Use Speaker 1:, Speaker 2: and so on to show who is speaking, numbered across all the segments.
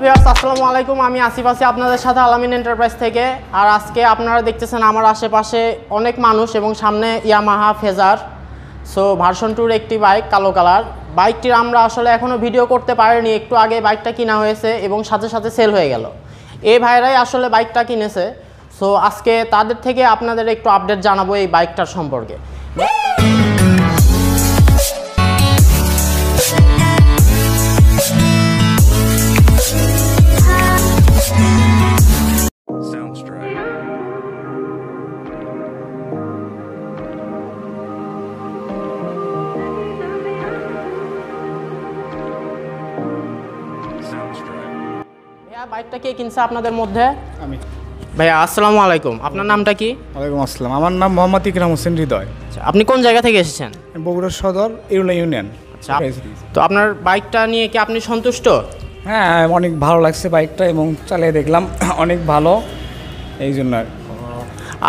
Speaker 1: Viewers আসসালামু আলাইকুম, আমি আসিফ আছি আপনাদের সাথে আলামিন এন্টারপ্রাইজ থেকে। আর আজকে আপনারা দেখতেছেন আমার আশেপাশে অনেক মানুষ এবং সামনে ইয়ামাহা ফেজার ভার্সন 2-র একটি বাইক, কালো কালার বাইকটির আমরা আসলে এখনও ভিডিও করতে পারিনি। একটু আগে বাইকটা কিনা হয়েছে এবং সাথে সাথে সেল হয়ে গেল। এই ভাইরাই আসলে বাইকটা কিনেছে। আজকে তাদের থেকে আপনাদের একটু আপডেট জানাবো এই বাইকটার সম্পর্কে। বাইকটা কে কিনছে আপনাদের মধ্যে?
Speaker 2: আমি।
Speaker 1: ভাইয়া আসসালামু আলাইকুম, আপনার নামটা কি?
Speaker 2: ওয়ালাইকুম আসসালাম, আমার নাম মোহাম্মদ ইকরাম হোসেন হৃদয়।
Speaker 1: আচ্ছা, আপনি কোন জায়গা থেকে এসেছেন?
Speaker 2: বগুড়া সদর ইউলা ইউনিয়ন।
Speaker 1: আচ্ছা, তো আপনার বাইকটা নিয়ে কি আপনি সন্তুষ্ট?
Speaker 2: হ্যাঁ, অনেক ভালো লাগছে বাইকটা এবং চালিয়ে দেখলাম অনেক ভালো, এই জন্য।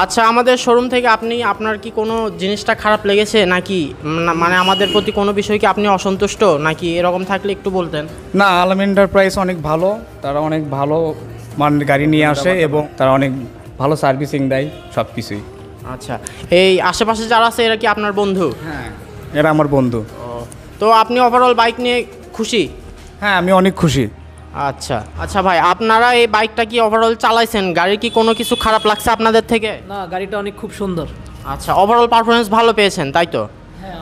Speaker 1: আচ্ছা, আমাদের শোরুম থেকে আপনার কি কোনো জিনিসটা খারাপ লেগেছে নাকি, মানে আমাদের প্রতি কোনো বিষয় কি আপনি অসন্তুষ্ট নাকি? এরকম থাকলে একটু বলতেন।
Speaker 2: না, আলামিন এন্টারপ্রাইজ অনেক ভালো, তারা অনেক ভালো মানের গাড়ি নিয়ে আসে এবং তারা অনেক ভালো সার্ভিসিং দেয় সব কিছুই।
Speaker 1: আচ্ছা, এই আশেপাশে যারা আছে এরা কি আপনার বন্ধু?
Speaker 2: হ্যাঁ, এরা আমার বন্ধু।
Speaker 1: তো আপনি ওভারঅল বাইক নিয়ে খুশি?
Speaker 2: হ্যাঁ, আমি অনেক খুশি।
Speaker 1: আচ্ছা আচ্ছা ভাই, আপনারা এই বাইকটা কি ওভারঅল চালাইছেন? গাড়ির কি কোনো কিছু খারাপ লাগছে আপনাদের থেকে?
Speaker 3: না, গাড়িটা অনেক খুব সুন্দর।
Speaker 1: আচ্ছা, ওভারঅল পারফরমেন্স ভালো পেয়েছেন তাই তো?
Speaker 3: হ্যাঁ,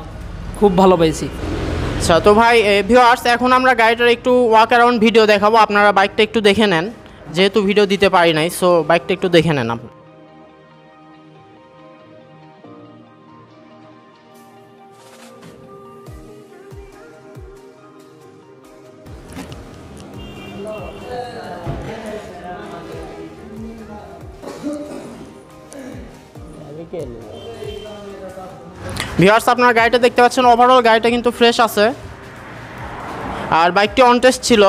Speaker 3: খুব ভালো পেয়েছি।
Speaker 1: আচ্ছা, তো ভাই ভিউয়ার্স, এখন আমরা গাড়িটার একটু ওয়াক অ্যারাউন্ড ভিডিও দেখাবো। আপনারা বাইকটা একটু দেখে নেন, যেহেতু ভিডিও দিতে পারি নাই, বাইকটা একটু দেখে নেন আপনি। ভিউয়ার্স, আপনারা গাড়িটা দেখতে পাচ্ছেন, ওভারঅল গাড়িটা কিন্তু ফ্রেশ আছে আর বাইকটি অন টেস্ট ছিল।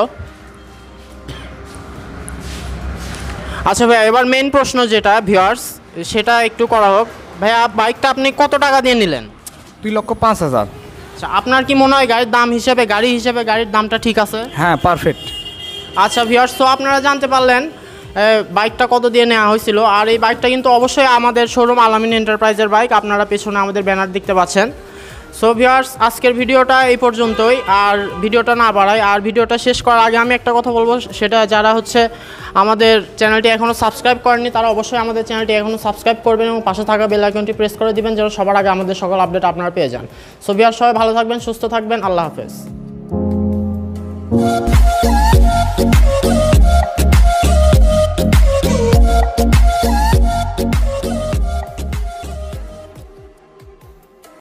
Speaker 1: আচ্ছা ভাইয়া, এবার মেইন প্রশ্ন যেটা ভিউয়ার্স, সেটা একটু করা হোক। ভাইয়া, বাইকটা আপনি কত টাকা দিয়ে নিলেন?
Speaker 2: 2,05,000।
Speaker 1: আচ্ছা, আপনার কি মনে হয় গাড়ির দাম হিসেবে গাড়ির দামটা ঠিক আছে?
Speaker 2: হ্যাঁ, পারফেক্ট।
Speaker 1: আচ্ছা ভিউয়ার্স, আপনারা জানতে পারলেন বাইকটা কত দিয়ে নেওয়া হয়েছিল। আর এই বাইকটা কিন্তু অবশ্যই আমাদের শোরুম আলামিন এন্টারপ্রাইজের বাইক। আপনারা পেছনে আমাদের ব্যানার দেখতে পাচ্ছেন। ভিউয়ার্স, আজকের ভিডিওটা এই পর্যন্তই। আর ভিডিওটা না বাড়াই, আর ভিডিওটা শেষ করার আগে আমি একটা কথা বলবো, সেটা যারা আমাদের চ্যানেলটি এখনও সাবস্ক্রাইব করেনি তারা অবশ্যই আমাদের চ্যানেলটি এখনও সাবস্ক্রাইব করবেন এবং পাশে থাকা বেল আইকনটি প্রেস করে দিবেন, যেন সবার আগে আমাদের সকল আপডেট আপনারা পেয়ে যান। ভিউয়ার্স, সবাই ভালো থাকবেন, সুস্থ থাকবেন, আল্লাহ হাফেজ।